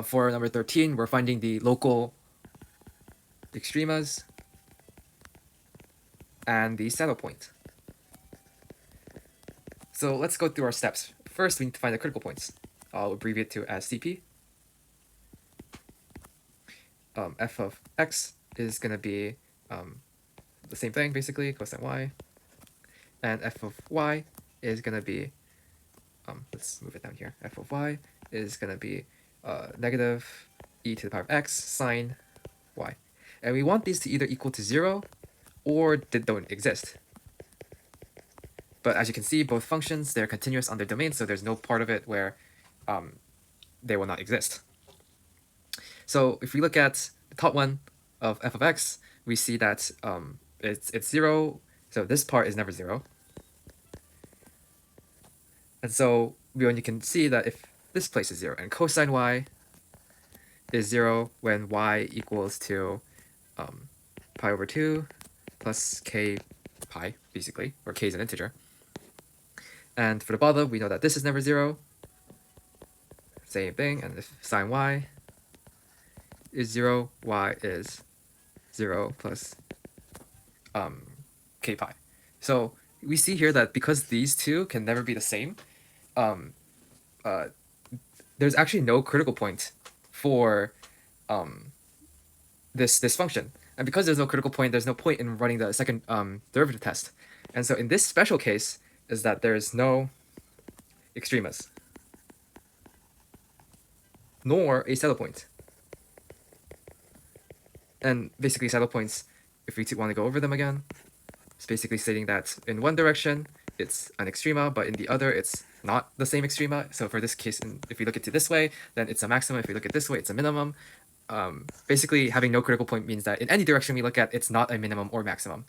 For number 13, we're finding the local extremas and the saddle point. So let's go through our steps. First, we need to find the critical points. I'll abbreviate to as CP. F of x is going to be the same thing, basically, cosine y. And f of y is going to be, let's move it down here. F of y is going to be negative e to the power of x sine y. And we want these to either equal to 0 or they don't exist. But as you can see, both functions, they're continuous on their domain, so there's no part of it where they will not exist. So if we look at the top one of f of x, we see that it's 0, so this part is never 0. And so we only can see that if this place is 0, and cosine y is 0 when y equals to pi over 2 plus k pi, basically, where k is an integer. And for the bottom, we know that this is never 0. Same thing, and if sine y is 0, y is 0 plus k pi. So we see here that because these two can never be the same, there's actually no critical point for this function. And because there's no critical point, there's no point in running the second derivative test. And so in this special case is that there's no extremas, nor a saddle point. And basically saddle points, if we want to go over them again, it's basically stating that in one direction, it's an extrema, but in the other, it's not the same extrema. So for this case, if we look at it this way, then it's a maximum. If we look at this way, it's a minimum. Basically, having no critical point means that in any direction we look at, it's not a minimum or maximum.